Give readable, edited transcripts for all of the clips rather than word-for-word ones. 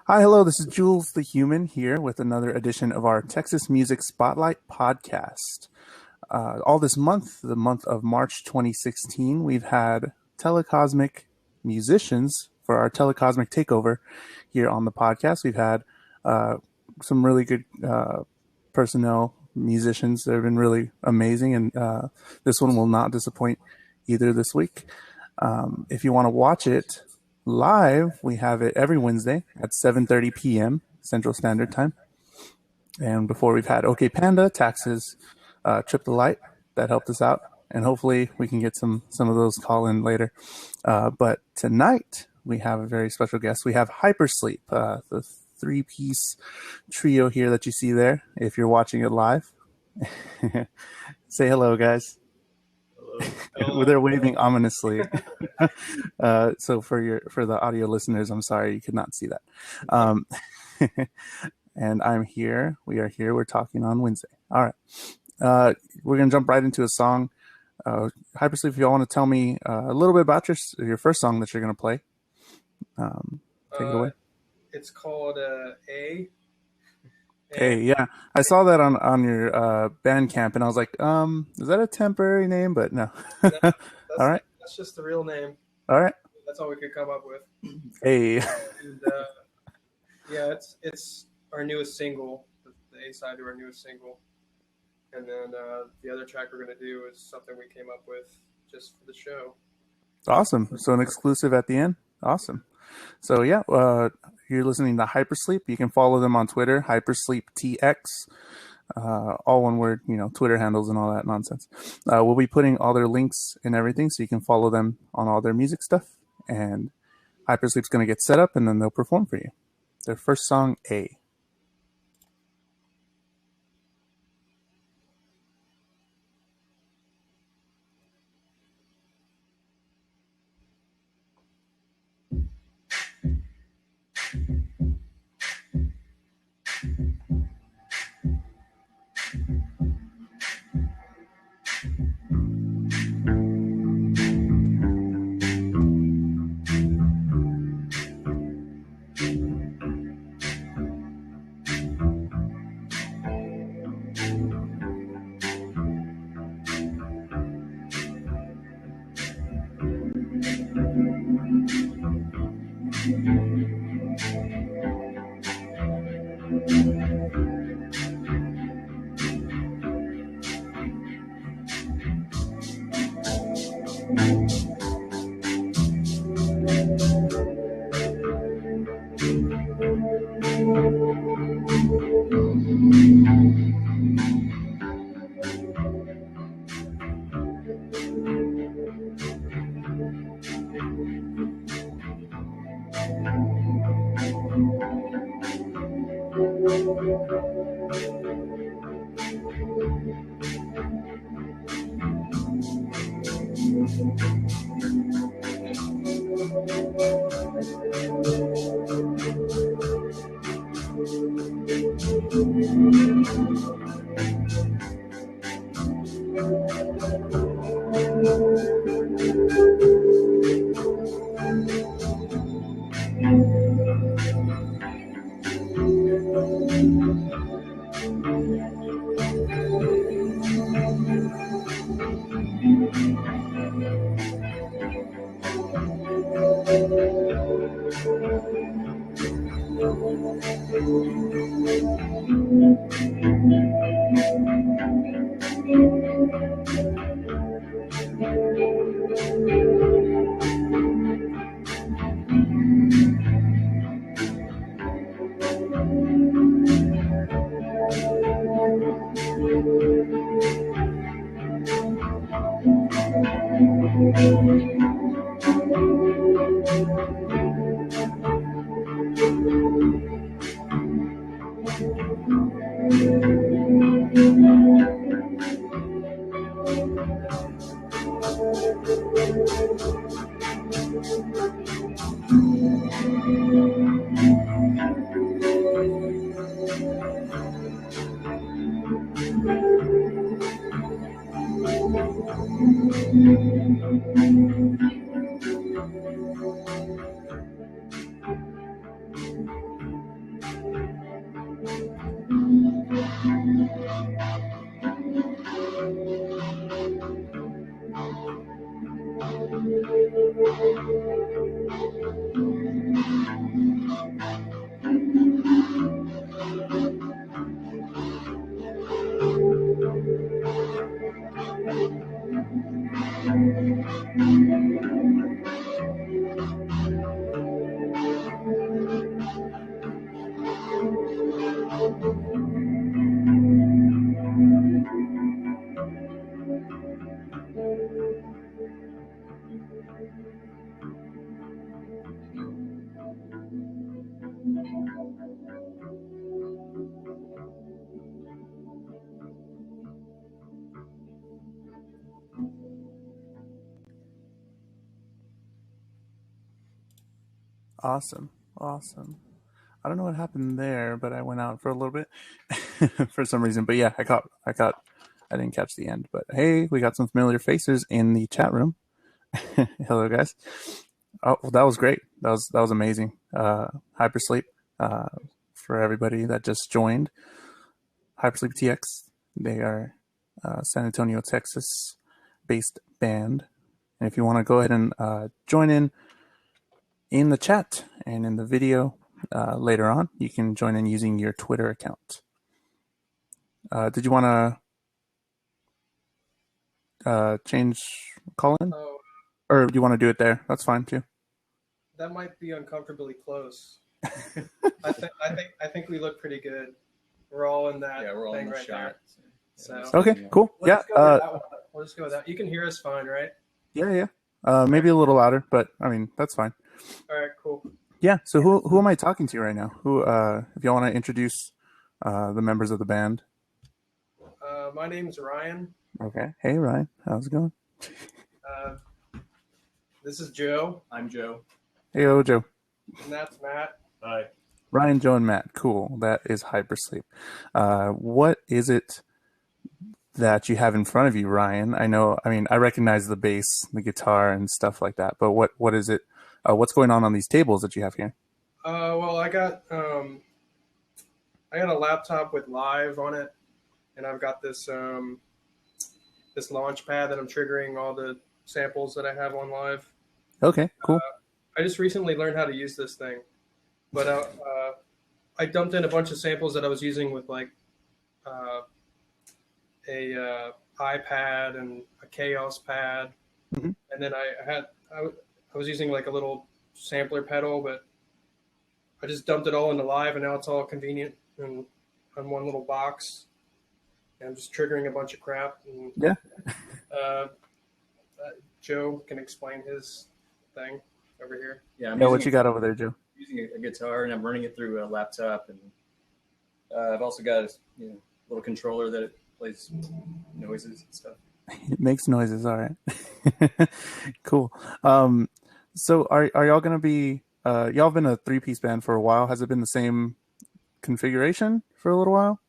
Hi, hello. This is Jules the Human here with another edition of our Texas Music Spotlight podcast. All this month, the month of March 2016, we've had telecosmic musicians for our telecosmic takeover here on the podcast. We've had some really good personnel, musicians that have been really amazing, and this one will not disappoint either this week. If you want to watch it live, we have it every Wednesday at 7:30 p.m. Central Standard Time. And before we've had OK Panda, Taxes, Trip the Light that helped us out, and hopefully we can get some of those call in later. But tonight we have a very special guest. We have Hypersleep, the three-piece trio here that you see there. If you're watching it live, say hello, guys. Hello. They're waving ominously. So for the audio listeners, I'm sorry you could not see that. And I'm here. We are here. We're talking on Wednesday. All right. We're gonna jump right into a song. Hypersleep, if you all want to tell me a little bit about your first song that you're gonna play, take it away. It's called A. Hey, yeah, I saw that on your Bandcamp, and I was like, is that a temporary name? But no. All right. That's just the real name. All right. That's all we could come up with. Hey. And, yeah, it's our newest single, the A side to our newest single, and then the other track we're gonna do is something we came up with just for the show. Awesome. So an exclusive at the end. Awesome. So yeah, you're listening to Hypersleep. You can follow them on Twitter, HypersleepTX, all one word, Twitter handles and all that nonsense. We'll be putting all their links and everything so you can follow them on all their music stuff. And Hypersleep's going to get set up and then they'll perform for you. Their first song, A. Awesome. Awesome. I don't know what happened there, but I went out for a little bit for some reason. But yeah, I didn't catch the end. But hey, we got some familiar faces in the chat room. Hello, guys. Oh, well, that was great. That was amazing. Hypersleep, for everybody that just joined. Hypersleep TX. They are San Antonio, Texas based band. And if you want to go ahead and join in the chat and in the video later on, you can join in using your Twitter account. Did you want to change call-in? Oh, Or do you want to do it there? That's fine too. that might be uncomfortably close. I think we look pretty good. We're all in that we're all thing in the right shot. there. So Okay, cool. Let's go with that one. We'll just go with that. You can hear us fine, right? Yeah. Maybe a little louder, but I mean that's fine. All right, cool. Yeah. So who am I talking to right now? Who? If y'all want to introduce the members of the band. My name's Ryan. Okay. Hey Ryan, how's it going? This is Joe. I'm Joe. Hey Joe. And that's Matt. Hi. Ryan, Joe, and Matt. Cool. That is Hypersleep. What is it that you have in front of you, Ryan? I recognize the bass, the guitar, and stuff like that. But what is it? What's going on these tables that you have here? Well, I got a laptop with Live on it, and I've got this this launch pad that I'm triggering all the samples that I have on Live. Okay, cool. I just recently learned how to use this thing, but I dumped in a bunch of samples that I was using with like a iPad and a Chaos pad, Mm-hmm. and then I was using like a little sampler pedal, but I just dumped it all into Live, and now it's all convenient and on one little box. And I'm just triggering a bunch of crap. And, Yeah. Joe can explain his thing over here. Yeah, What you got over there, Joe? using a guitar, and I'm running it through a laptop, and I've also got a little controller that it plays noises and stuff. It makes noises. All right. Cool. So are y'all gonna be? Y'all have been a 3-piece band for a while. Has it been the same configuration for a little while?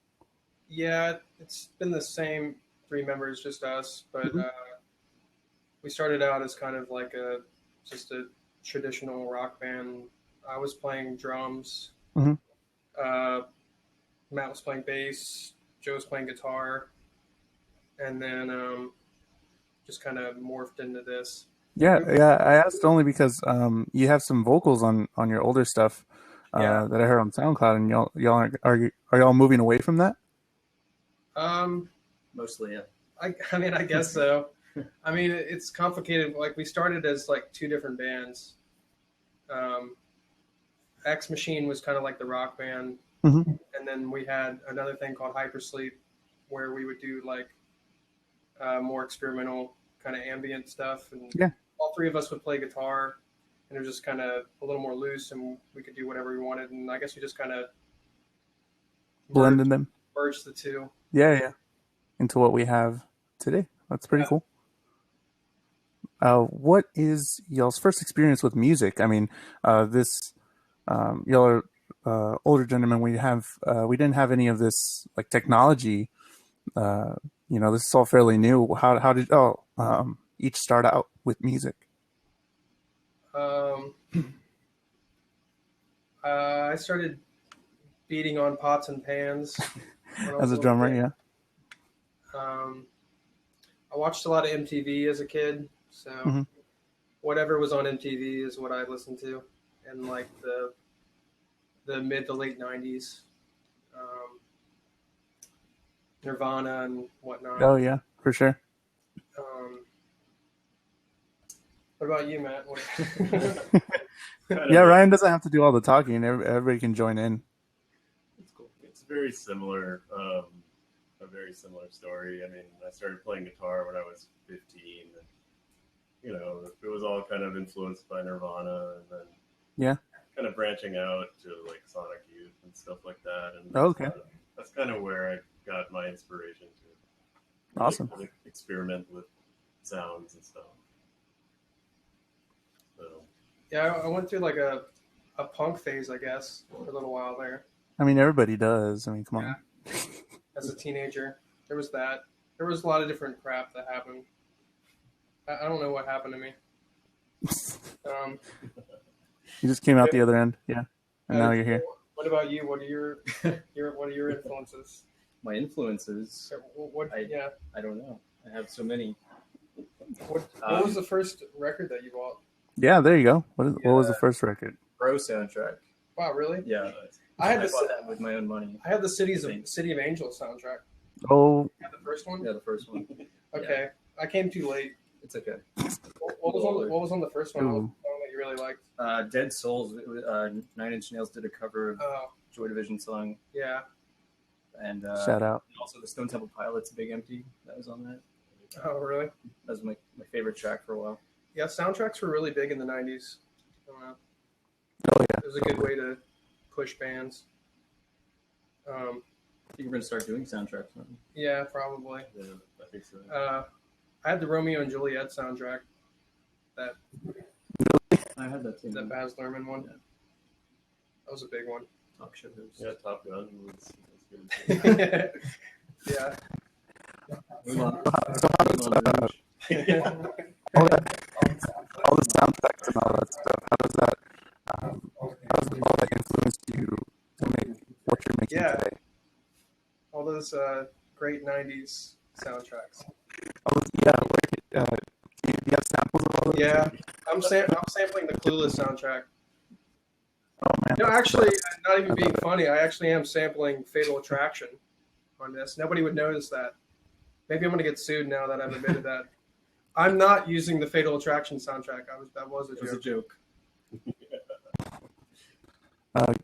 Yeah, it's been the same 3 members, just us. But we started out as kind of like just a traditional rock band. I was playing drums. Mm-hmm. Matt was playing bass. Joe was playing guitar. And then just kind of morphed into this. Yeah. I asked only because you have some vocals on your older stuff that I heard on SoundCloud, and y'all are y'all moving away from that? Mostly, yeah. I guess so. I mean, it's complicated. Like, we started as like 2 different bands. X Machine was kind of like the rock band, Mm-hmm. and then we had another thing called Hypersleep, where we would do like more experimental kind of ambient stuff, and all 3 of us would play guitar, and it was just kind of a little more loose, and we could do whatever we wanted. And I guess we just kind of Blended them. merged the 2. Yeah. Into what we have today. That's pretty cool. What is y'all's first experience with music? I mean, this y'all are older gentlemen. We didn't have any of this like technology. This is all fairly new. How did each start out with music? I started beating on pots and pans As a drummer, yeah. I watched a lot of MTV as a kid, so whatever was on MTV is what I listened to, in like the mid to late '90s, Nirvana and whatnot. Oh yeah, for sure. What about you, Matt? Yeah, Ryan doesn't have to do all the talking. Everybody can join in. It's cool. It's very similar, a very similar story. I mean, I started playing guitar when I was 15. And, you know, it was all kind of influenced by Nirvana, and then kind of branching out to like Sonic Youth and stuff like that. And that's kind of where I got my inspiration to Awesome. Like, experiment with sounds and stuff. So. Yeah, I went through like a punk phase, I guess, for a little while there. I mean, everybody does. I mean, come on. As a teenager, there was that. There was a lot of different crap that happened. I don't know what happened to me. You just came out the other end, yeah, and now you're here. What about you? What are your what are your influences? My influences? I don't know. I have so many. What was the first record that you bought? Yeah, there you go. What was the first record? Pro soundtrack. Wow, really? Yeah. I bought that with my own money. I had the City of Angels soundtrack. Oh. You had the first one? Yeah, the first one. Okay. Yeah. I came too late. It's okay. What was on the first one? What was the song that you really liked? Dead Souls. Nine Inch Nails did a cover of Joy Division song. Yeah. And shout out. Also the Stone Temple Pilots, Big Empty, that was on that. Oh, really? That was my favorite track for a while. Yeah, soundtracks were really big in the 90s. Oh, yeah. It was a good way to push bands. I think we're going to start doing soundtracks now. Yeah, probably. Yeah, I think so. I had the Romeo and Juliet soundtrack. I had that too. That Baz Luhrmann one. Yeah. That was a big one. Talk shows. Yeah, Top Gun was good. Yeah. All the soundtracks and all that stuff. How does all that influence you to make what you're making today? All those great '90s soundtracks. Oh yeah, do you have samples of all those? Yeah, I'm sampling the Clueless soundtrack. Oh man. No, actually, not even being funny. I actually am sampling Fatal Attraction on this. Nobody would notice that. Maybe I'm going to get sued now that I've admitted that. I'm not using the Fatal Attraction soundtrack. That was a joke. It was a joke.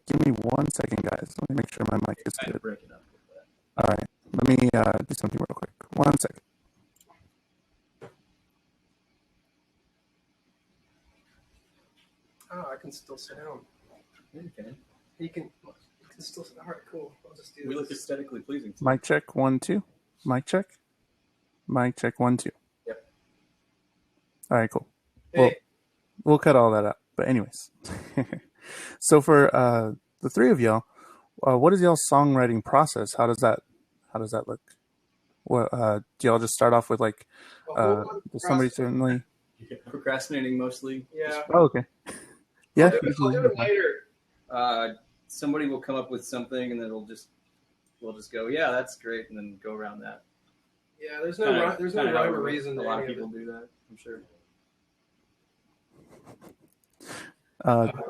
Give me 1 second, guys. Let me make sure my mic is good. Break it up with that. All right. Let me do something real quick. 1 second. Oh, I can still sit down. Okay. You can still sit. All right, cool. I'll just do this. We look aesthetically pleasing. Mic check 1 2. Mic check. Mic check 1 2. Yep. All right, cool. Hey. We'll cut all that out. But anyways, so for the three of y'all, what is y'all's songwriting process? How does that look? What do y'all just start off with like somebody certainly Procrastinating mostly. Yeah. Oh, okay. Yeah. I'll do it later. Somebody will come up with something, and then we'll just go, yeah, that's great, and then go around that. Yeah, there's no rhyme or reason. A lot of people do that, I'm sure.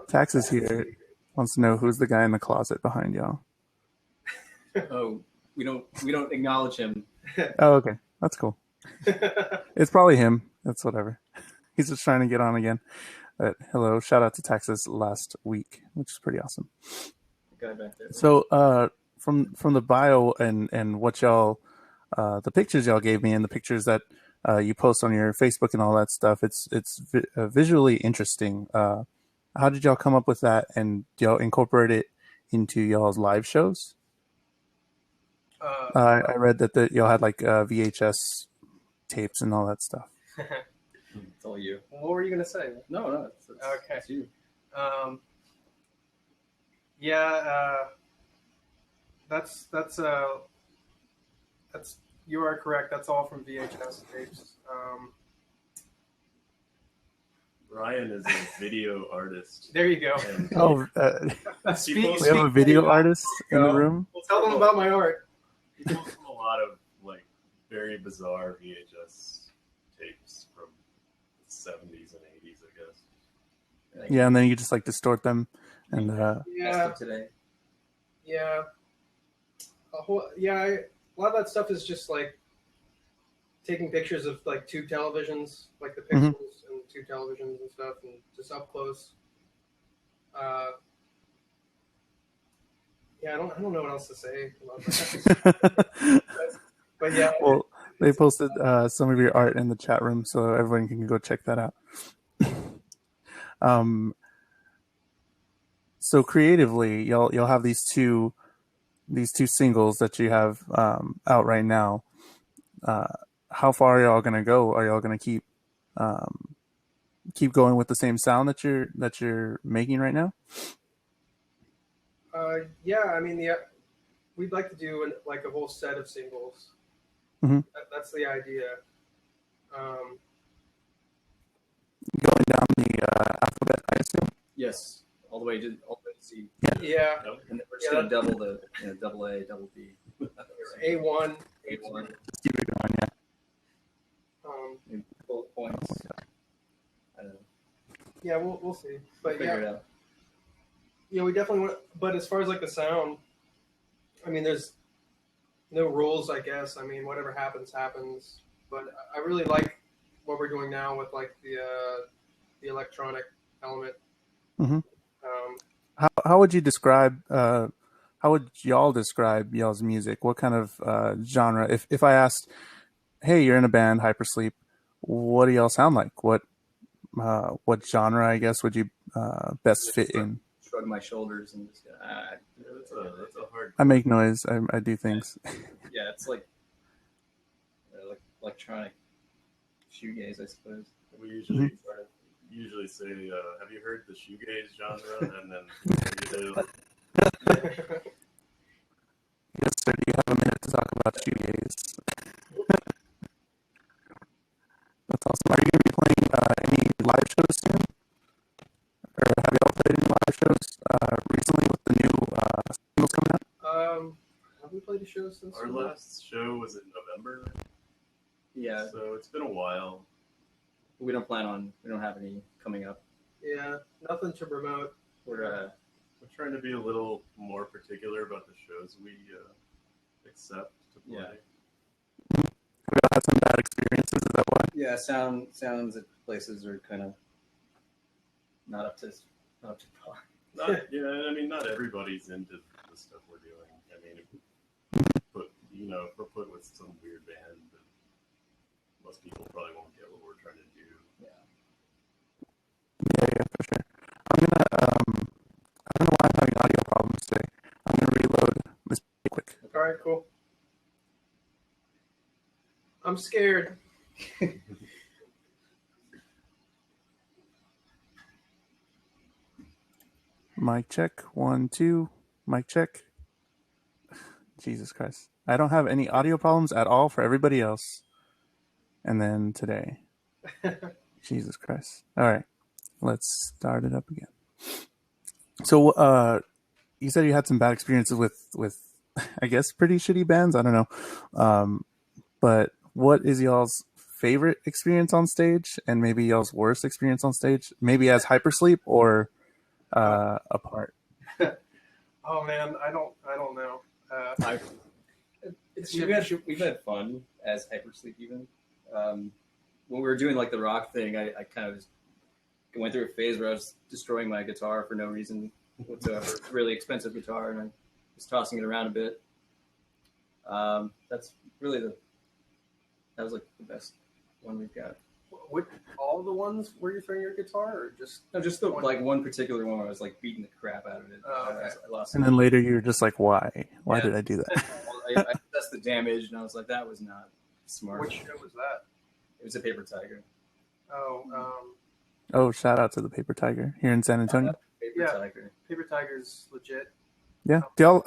Taxes here wants to know who's the guy in the closet behind y'all. Oh, we don't acknowledge him. Oh, okay, that's cool. It's probably him. That's whatever. He's just trying to get on again. But hello, shout out to Texas last week, which is pretty awesome. Guy back there. So, from the bio and what y'all, the pictures y'all gave me and the pictures that you post on your Facebook and all that stuff, it's visually interesting. How did y'all come up with that, and do y'all incorporate it into y'all's live shows? I read that y'all had like VHS tapes and all that stuff. It's all you. What were you gonna say? No, it's okay. It's you. That's you are correct. That's all from VHS tapes. Ryan is a video artist. There you go. Oh, we have a video artist in the room. Well, tell them about my art. He pulls from a lot of like very bizarre VHS tapes from the 70s and 80s Like, Yeah, and then you just like distort them, and Yeah, today. yeah, a lot of that stuff is just like taking pictures of like tube televisions, like the pixels and tube televisions and stuff, and just up close. Yeah, I don't know what else to say about that. but yeah, well, they posted some of your art in the chat room, so everyone can go check that out. So creatively, you'll have these two singles that you have out right now. How far are y'all gonna go? Are y'all gonna keep going with the same sound that you're making right now? yeah, I mean, we'd like to do like a whole set of singles. Mm-hmm. That's the idea. Going down the alphabet, I assume. Yes, all the way to C. Yeah. And then we're just gonna double the double A, double B. A1. Just keep it going, yeah. Bullet points. I don't know. Yeah, we'll see. But figure it out. Yeah, we definitely want. But as far as like the sound, I mean, there's no rules, I guess. I mean, whatever happens, happens. But I really like what we're doing now with like the electronic element. Mm-hmm. How would you describe? How would y'all describe y'all's music? What kind of genre? If I asked, hey, you're in a band, Hypersleep, what do y'all sound like? What genre, I guess, would you best fit in? Shrug my shoulders and just. That's a hard. I make noise. I do things. Yeah, it's like electronic shoegaze, I suppose. We usually say, "Have you heard the shoegaze genre?" And then you do. Yes, sir. Do you have a minute to talk about shoegaze? That's awesome. Are you going to be playing any live shows soon? Or have y'all played any live shows recently with the new singles coming out? Have we played a show since Our last show was in November. Yeah. So it's been a while. We don't have any coming up. Yeah, nothing to promote. We're trying to be a little more particular about the shows we accept to play. Yeah. We all had some bad experiences. Is that why? Yeah, sounds at places are kind of not up to par. I mean, not everybody's into the stuff we're doing. I mean, if we're put with some weird band, most people probably won't get what we're trying to do. Yeah, for sure. I'm gonna I don't know why I'm having audio problems today. I'm gonna reload this pretty quick. All right, cool. I'm scared. Mic check. 1, 2. Mic check. Jesus Christ. I don't have any audio problems at all for everybody else. And then today. Jesus Christ. All right. Let's start it up again. So, you said you had some bad experiences with I guess, pretty shitty bands. I don't know. But what is y'all's favorite experience on stage, and maybe y'all's worst experience on stage? Maybe as Hypersleep or apart. Oh man, I don't know. We've had fun as Hypersleep even. When we were doing like the rock thing, I kind of went through a phase where I was destroying my guitar for no reason whatsoever. Really expensive guitar, and I was tossing it around a bit. That's really that was like the best one we've got. What, all the ones where you throwing your guitar, or just the one particular one where I was like beating the crap out of it. Oh, okay. I lost. And then later you were just like, why? Why did I do that? I assessed the damage, and I was like, that was not smart. Which show was that? It was a Paper Tiger. Oh, shout out to the Paper Tiger here in San Antonio. Tiger. Paper Tiger's legit. Yeah. Y'all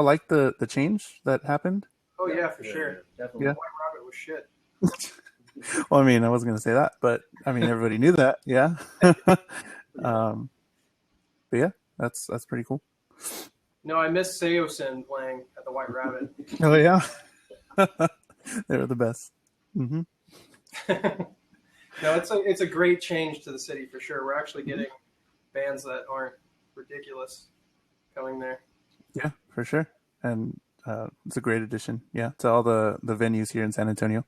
like the change that happened? Oh yeah, for sure. Definitely. Yeah. White Rabbit was shit. Well, I mean, I wasn't going to say that, but I mean, everybody knew that. Yeah. But yeah, that's pretty cool. No, I miss Seosin playing at the White Rabbit. Oh yeah. They were the best. Mm-hmm. No, it's a great change to the city for sure. We're actually getting bands that aren't ridiculous coming there. Yeah, for sure. And it's a great addition. Yeah, to all the venues here in San Antonio.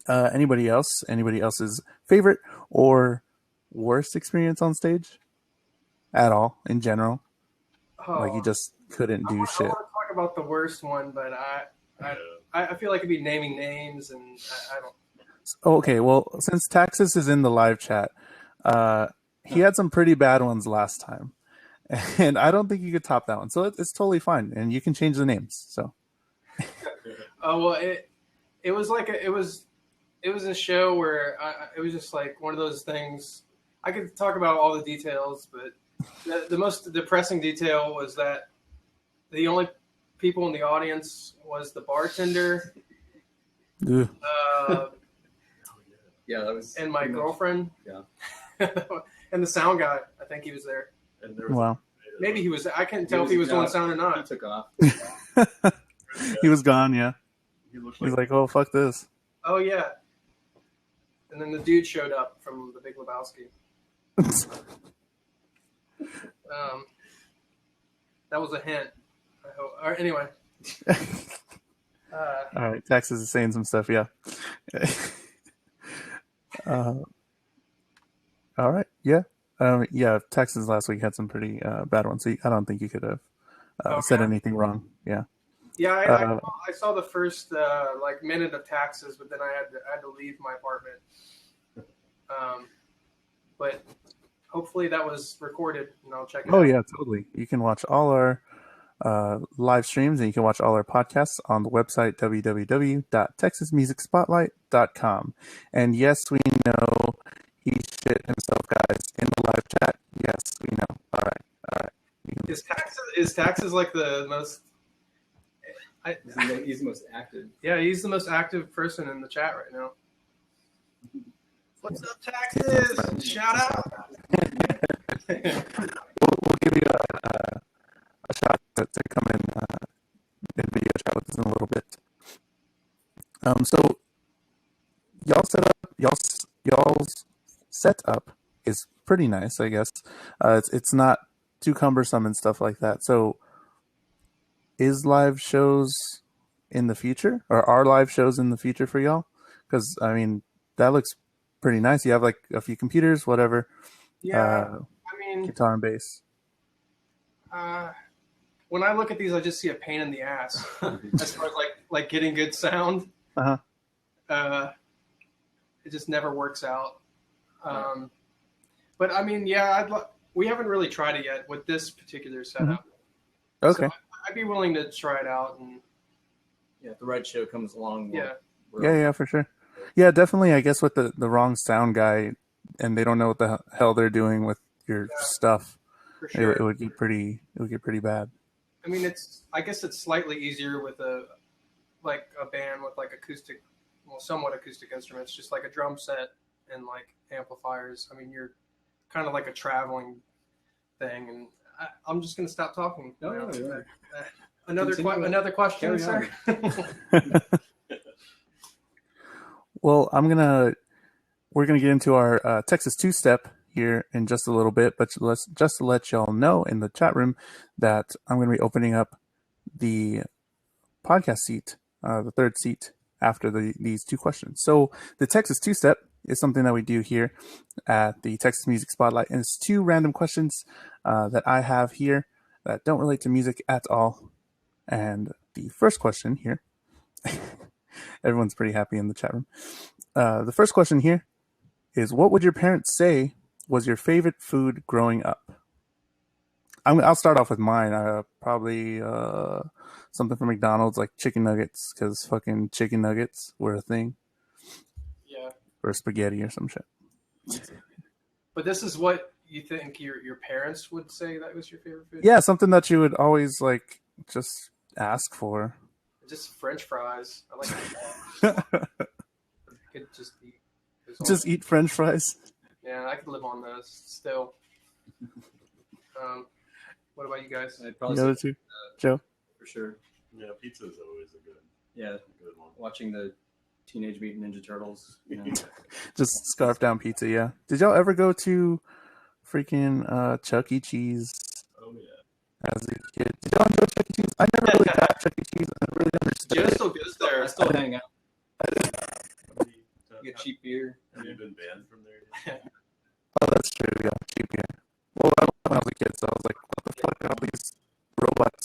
Anybody else? Anybody else's favorite or worst experience on stage at all in general? Like you just couldn't do shit. I want to talk about the worst one, but I feel like it'd be naming names, and I don't. Okay, well, since Taxis is in the live chat, he had some pretty bad ones last time, and I don't think you could top that one. So it's totally fine, and you can change the names. So. Well, it was like it was a show where it was just like one of those things. I could talk about all the details, but the most depressing detail was that the only people in the audience was the bartender. Yeah, that was. And my girlfriend. Yeah. And the sound guy. I think he was there. And there was Wow. Maybe he was. I couldn't tell if he was doing sound or He not. took off. He was gone. Yeah. he looked He's like, oh fuck this. Oh yeah. And then the dude showed up from The Big Lebowski. That was a hint. I hope. Or anyway. All right, Texas is saying some stuff. Yeah. All right. Yeah. Yeah. Texas last week had some pretty bad ones. So I don't think you could have said anything wrong. Yeah. Yeah, I saw the first like minute of Taxes, but then I had to leave my apartment. But hopefully that was recorded, and I'll check it out. Oh yeah, totally. You can watch all our live streams, and you can watch all our podcasts on the website www.texasmusicspotlight.com. And yes, we know he shit himself, guys, in the live chat. Yes, we know. All right. Is Taxes like the most? He's the most active. Yeah, he's the most active person in the chat right now. What's up, Taxes? Shout out. We'll give you a shot to come in video chat with us in a little bit. So y'all's setup is pretty nice, I guess. It's not too cumbersome and stuff like that. So is live shows in the future, or are live shows in the future for y'all? Because I mean, that looks pretty nice. You have like a few computers, whatever. Yeah, I mean, guitar and bass. When I look at these, I just see a pain in the ass as far as like getting good sound. It just never works out. But I mean, yeah, we haven't really tried it yet with this particular setup. Okay. So I'd be willing to try it out, and Yeah, if the right show comes along. Yeah, for sure. Yeah, definitely. I guess with the wrong sound guy, and they don't know what the hell they're doing with your stuff, for sure. it would get pretty bad. I mean, I guess it's slightly easier with a band with like somewhat acoustic instruments, just like a drum set and like amplifiers. I mean, you're kind of like a traveling thing, and I'm just gonna stop talking. No. Another question, Carry sir. Well, we're gonna get into our Texas two-step here in just a little bit, but just to let y'all know in the chat room that I'm going to be opening up the podcast seat, the third seat after these two questions. So the Texas two-step is something that we do here at the Texas Music Spotlight, and it's two random questions that I have here that don't relate to music at all. And the first question here, everyone's pretty happy in the chat room. The first question here is, what would your parents say was your favorite food growing up? I'll start off with mine. Probably something from McDonald's, like chicken nuggets, because fucking chicken nuggets were a thing. Yeah. Or spaghetti or some shit. But this is what you think your parents would say that was your favorite food? Yeah, something that you would always like just ask for. Just French fries. I like that. I could just eat. Just eat French fries. Yeah, I could live on those still. What about you guys? I'd probably The other two, Joe. for sure. Yeah, pizza is always a good one. Watching the Teenage Mutant Ninja Turtles. Just scarf down pizza. Yeah. Did y'all ever go to freaking Chuck E. Cheese Oh yeah. as a kid. Did y'all enjoy Chuck E. Cheese? I never really got Chuck E. Cheese. I really understood Joe it. still goes there. I still hang out. Get cheap beer. Have you been banned from there? Oh, that's true. Yeah, cheap beer. Well, I went when I was a kid, so I was like, what the fuck are all these robots?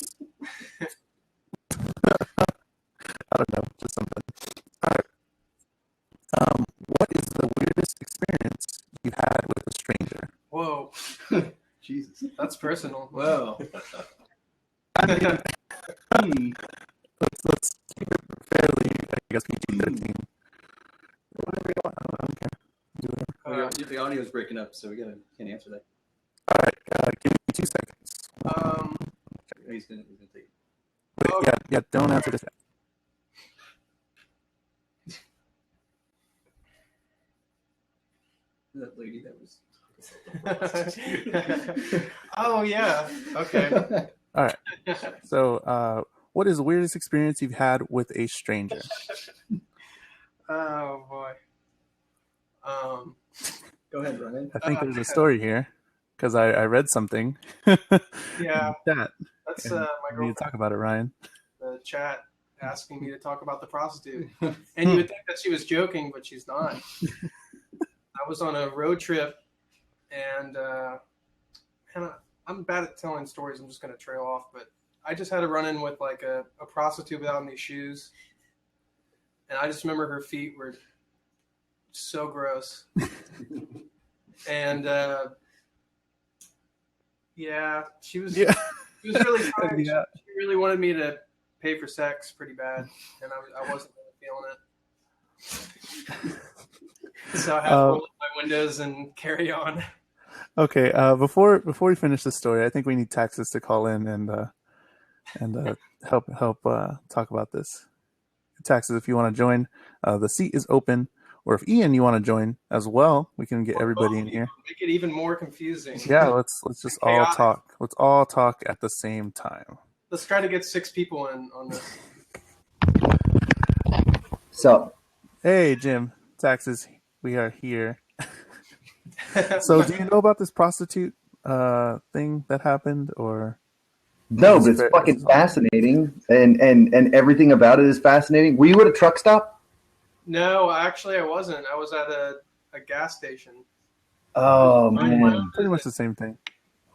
I don't know, just something. All right. What is the weirdest experience you had with a stranger? Whoa, Jesus. that's personal. Wow. Let's keep it fairly, I guess, PG-13. Whatever you want. I don't care. Do whatever. The audio's breaking up, so can't answer that. All right. Give me 2 seconds. He's gonna take it. Wait, yeah. Don't answer this. That lady that was. Oh yeah. Okay. All right. So, what is the weirdest experience you've had with a stranger? Oh boy. Go ahead, Ryan. I think there's a story here because I read something. Yeah. Chat. That's And my we need girlfriend. to talk about it, Ryan. The chat asking me to talk about the prostitute, and you would think that she was joking, but she's not. I was on a road trip, and I'm bad at telling stories. I'm just going to trail off, but I just had a run-in with like a prostitute without any shoes, and I just remember her feet were so gross, and she was really fine. Yeah. She really wanted me to pay for sex pretty bad, and I wasn't really feeling it. So I had to roll up my windows and carry on. Okay. Before we finish the story, I think we need Texas to call in and help talk about this. Texas, if you want to join, the seat is open. Or if Ian, you want to join as well, we can get everybody in here. Make it even more confusing. Yeah, let's just all talk. Let's all talk at the same time. Let's try to get 6 people in on this. So, hey, Jim, Texas, we are here. So, do you know about this prostitute thing that happened, or? no, but it's fucking fascinating, and everything about it is fascinating. Were you at a truck stop? No, actually, I wasn't. I was at a gas station. Oh man, Pretty much the same thing.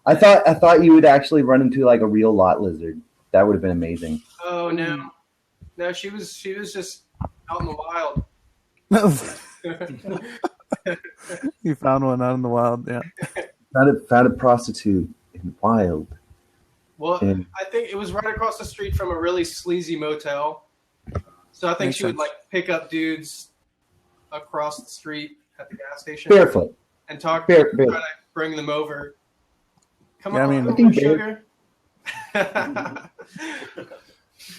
I thought you would actually run into like a real lot lizard. That would have been amazing. Oh no, she was just out in the wild. You found one out in the wild, yeah. Found a prostitute in the wild. Well, And I think it was right across the street from a really sleazy motel. So I think Makes she would sense. like pick up dudes across the street at the gas station barefoot. and talk Bare- try to bring them over. Come Yeah, I on, mean- over, sugar. I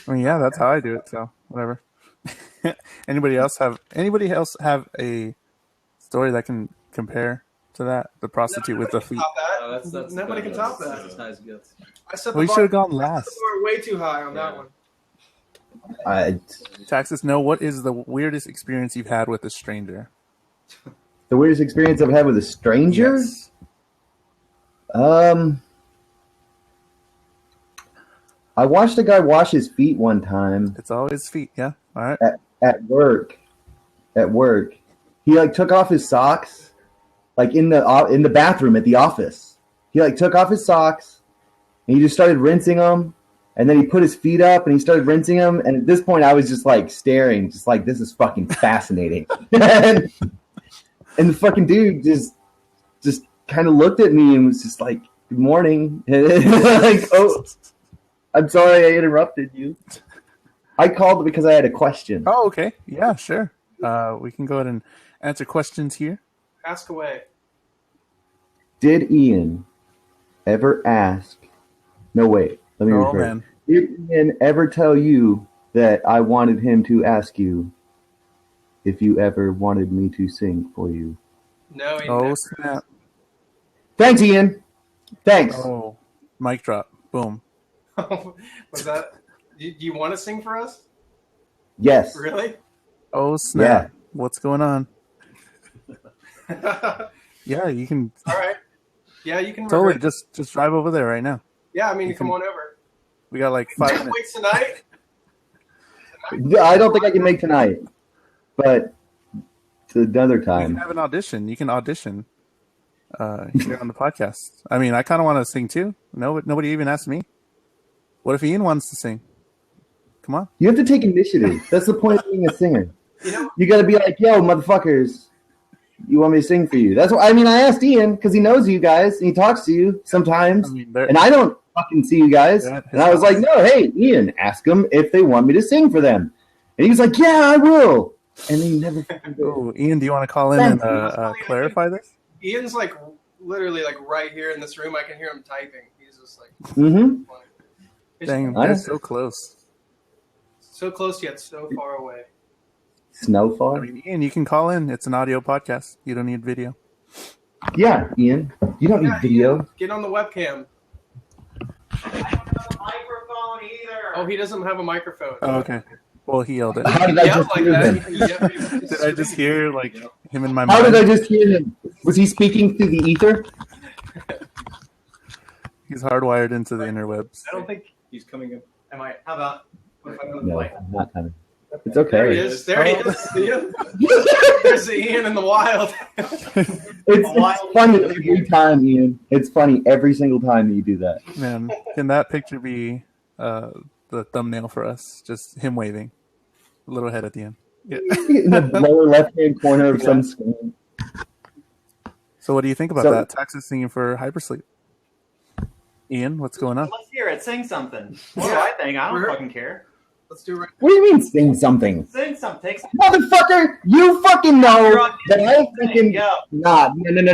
mean, yeah, that's how I do it. So whatever. Anybody else have a story that can compare to that? The prostitute with the feet. Top that. Oh, that's Nobody can top that. That's high as it gets. I set We the should have bar gone last. way too high on that Yeah. one. Taxes, no. What is the weirdest experience you've had with a stranger? The weirdest experience I've had with a stranger. Yes. I watched a guy wash his feet one time It's always feet. Yeah. All right. at work. He like took off his socks, like in the bathroom at the office. He like took off his socks and he just started rinsing them. And then he put his feet up and he started rinsing them. And at this point, I was just like staring, just like, this is fucking fascinating. and the fucking dude just kind of looked at me and was just like, good morning. Like, oh, I'm sorry I interrupted you. I called because I had a question. Oh, okay. Yeah, sure. We can go ahead and answer questions here. Ask away. Did Ian ever ask? No, wait. Let me Oh rephrase. man. Did Ian ever tell you that I wanted him to ask you if you ever wanted me to sing for you? No, he Oh never. snap. Thanks, Ian. Thanks. Oh, mic drop. Boom. Was that? Do you want to sing for us? Yes. Really? Oh snap. Yeah. What's going on? All Yeah, you can. right. Yeah, you can Totally. rehearse. Just drive over there right now. Yeah, I mean, You come can- on over. We got like 5 Wait minutes. tonight? I don't think I can make tonight, but it's another You can time. have an audition. You can audition here on the podcast. I mean, I kind of want to sing too. No, nobody even asked me. What if Ian wants to sing? Come on. You have to take initiative. That's the point of being a singer. You know, You got to be like, yo, motherfuckers, you want me to sing for you? That's what I mean. I asked Ian because he knows you guys and he talks to you sometimes, I mean, and I don't fucking see you guys. Yeah, And I was like, no, hey, Ian, ask them if they want me to sing for them. And he was like, yeah, I will. And he never fucking did. oh, Ian, do you want to call in and clarify this? Ian's like literally like right here in this room. I can hear him typing. He's just like, Mm-hmm. Dang, I they're know. so close. so close yet so far away. Snowfall? I mean, Ian, you can call in. It's an audio podcast. You don't need video. Yeah, Ian. You don't need Yeah, video. Ian, get on the webcam. I don't have a microphone either. Oh, he doesn't have a microphone. Oh, okay. Well, he yelled it. How did I Yeah, just like hear that. him? Yeah. Did I just hear like him in my How did mind? I just hear him? Was he speaking through the ether? He's hardwired into the interwebs. I don't think. He's coming up. Am I? How about? What if I go No, like? I'm not coming. It's There he okay. is. There he is. Ian. There's the Ian in the wild. It's funny every time, Ian. It's funny every single time that you do that. Man, can that picture be the thumbnail for us? Just him waving. A little head at the end. Yeah. In the lower left-hand corner of some screen. So what do you think about So- that? Texas singing for Hypersleep. Ian, what's going on? Let's hear it. Sing something. What do Yeah. I think? I don't We're- fucking care. Let's do it right. What do you mean sing something? Sing something. Take some. Motherfucker, you fucking know that I fucking Go. nah no.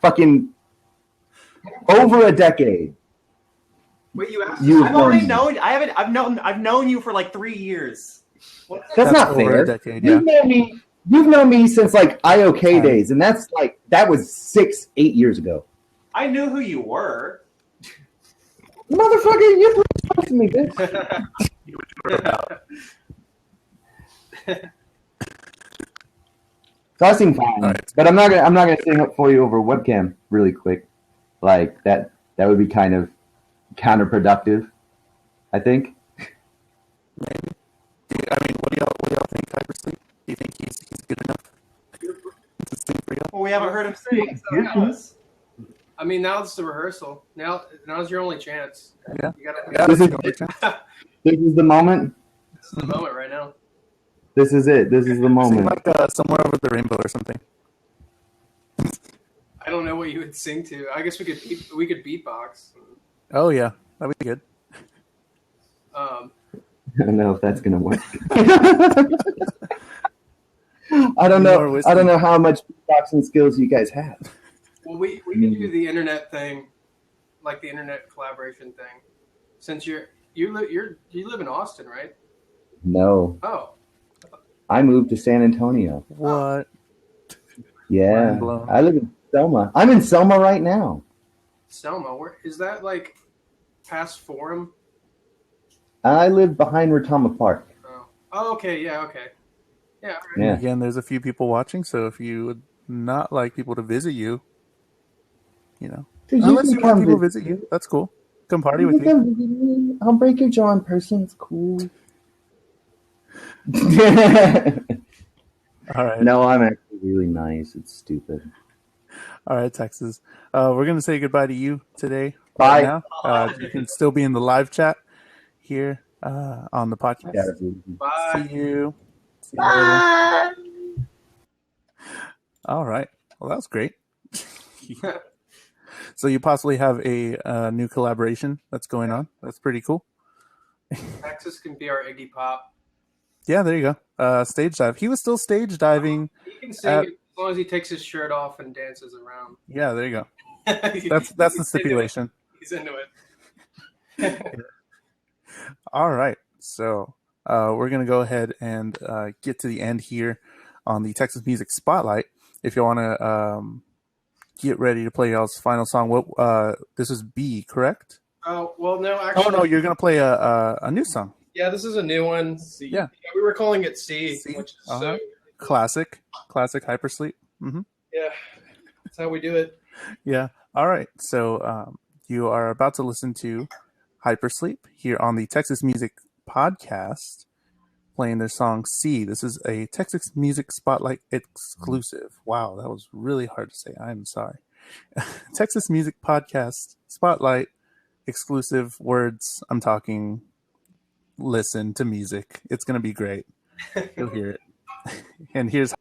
Fucking over a decade. Wait, you asked. You I've already known. known. I haven't. I've known you for like 3 years. What? That's not over fair. a decade, yeah. You've known me since like IOK Time. days, and that's like that was 8 years ago. I knew who you were. Motherfucker, you're pretty close to me, bitch. So I sing fine, Alright. but I'm not gonna sing up for you over webcam really quick. Like that would be kind of counterproductive, I think. Maybe. I mean, what do y'all think, Hypersleep? Do you think he's good enough to sing for y'all? Well, we haven't heard him sing. So who knows? I mean, now it's the rehearsal. Now's your only chance. Yeah. You gotta. Yeah, This is- that's a good chance. This is the moment. This is the moment right now. This is it. This is the Sing moment. like Somewhere Over the Rainbow or something. I don't know what you would sing to. I guess we could beatbox. Oh yeah, that'd be good. Um, I don't know if that's gonna work. I don't More know. whiskey. I don't know how much boxing skills you guys have. well, we can do the internet thing, like the internet collaboration thing. Since you live in Austin, right? No, Oh, I moved to San Antonio. What? Yeah, Mind blown. I live in Selma. I'm in Selma right now. Selma. Where is that? Like past Forum? I live behind Retama Park. Oh, okay. Yeah. Okay. Yeah. all right. Yeah. Again, there's a few people watching, so if you would not like people to visit you, Dude, unless can you want come people to visit- visit you, that's cool. Come party you with can you. come visit me. I'll break your jaw in person. It's cool. All right. No, I'm actually really nice. It's stupid. All right, Texas. We're going to say goodbye to you today. Bye. Right now. You can still be in the live chat here on the podcast. Yeah. Bye. See you. See you later. All right. Well, that was great. So you possibly have a new collaboration that's going on. That's pretty cool. Texas can be our Iggy Pop. Yeah, there you go. Stage dive. He was still stage diving. He can sing it as long as he takes his shirt off and dances around. Yeah, there you go. That's the stipulation. He's into it. All right. So we're going to go ahead and get to the end here on the Texas Music Spotlight. If you want to get ready to play y'all's final song, this is B, correct? Oh, well, no, actually. Oh, no, you're going to play a new song. Yeah, this is a new one. See. Yeah. We were calling it C, C? which is Uh-huh. Classic Hypersleep. Mm-hmm. yeah. That's how we do it. Yeah. All right. So you are about to listen to Hypersleep here on the Texas Music Podcast, playing their song C. This is a Texas Music Spotlight exclusive. Wow, that was really hard to say. I'm sorry. Texas Music Podcast Spotlight exclusive words. I'm talking listen to music. It's going to be great. You'll hear it. And here's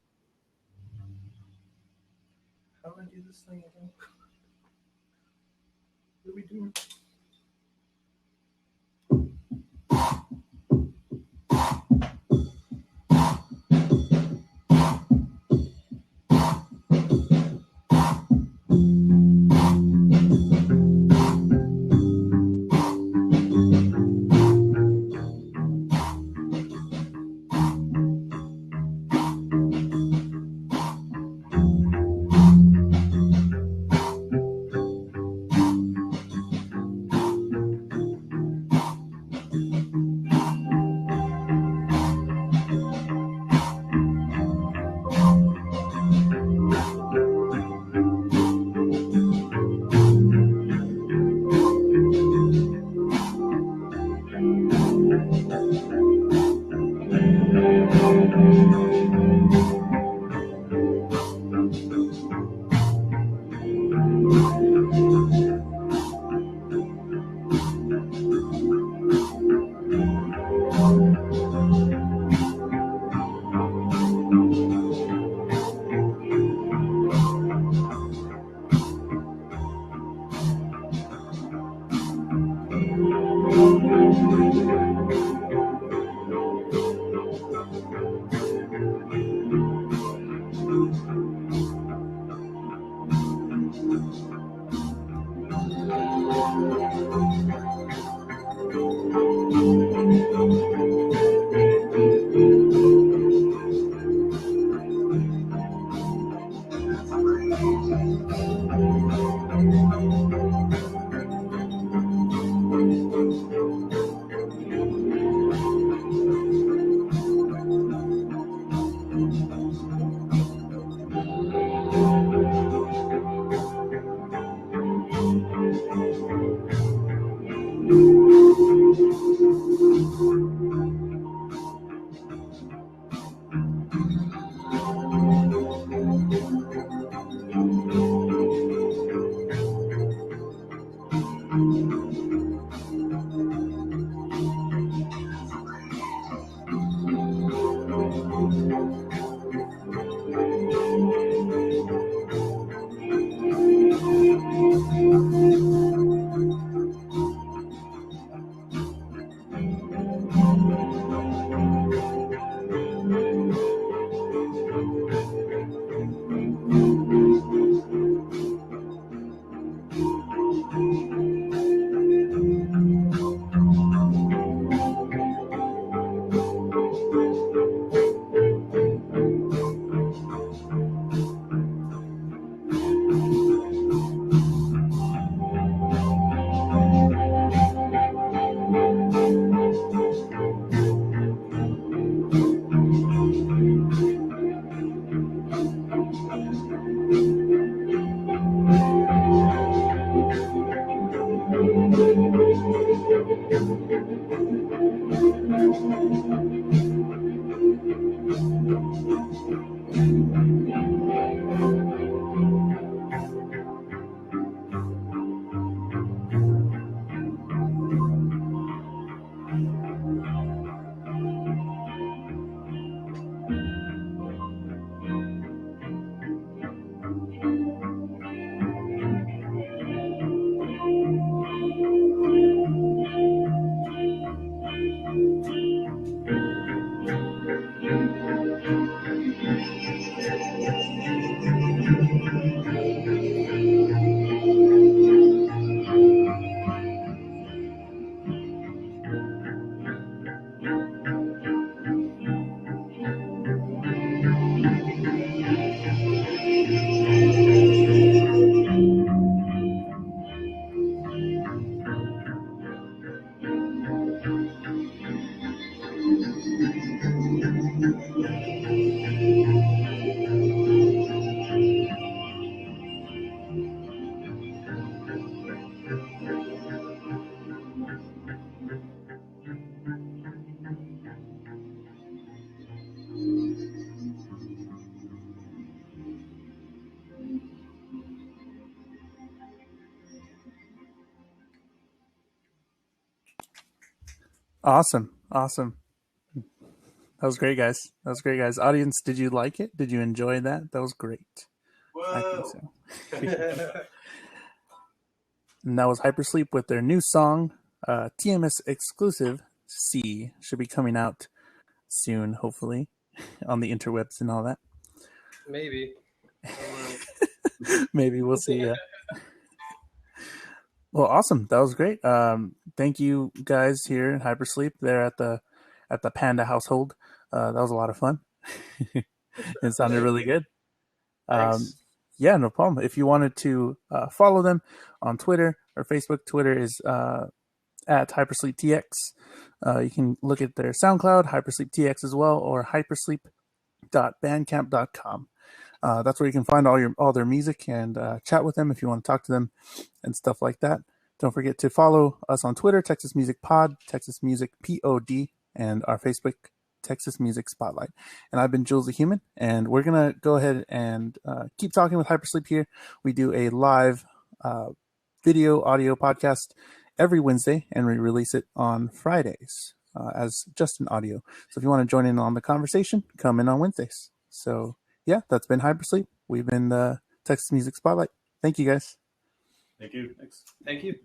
How do I do this thing again? What are we doing? Awesome. That was great, guys. Audience, did you like it? Did you enjoy that? That was great. I think so. And that was Hypersleep with their new song, TMS exclusive, C. Should be coming out soon, hopefully, on the interwebs and all that. Maybe. Maybe we'll see. Well, awesome. That was great. Thank you guys here at Hypersleep there at the Panda household. That was a lot of fun. It sounded really good. Yeah, no problem. If you wanted to follow them on Twitter or Facebook, Twitter is at HypersleepTX. You can look at their SoundCloud, HypersleepTX as well, or hypersleep.bandcamp.com. That's where you can find all their music and chat with them if you want to talk to them and stuff like that. Don't forget to follow us on Twitter, Texas Music Pod, Texas Music POD, and our Facebook, Texas Music Spotlight. And I've been Jules the Human, and we're going to go ahead and keep talking with Hypersleep here. We do a live video audio podcast every Wednesday, and we release it on Fridays as just an audio. So if you want to join in on the conversation, come in on Wednesdays. So yeah, that's been Hypersleep. We've been the Texas Music Spotlight. Thank you, guys. Thank you. Thank you.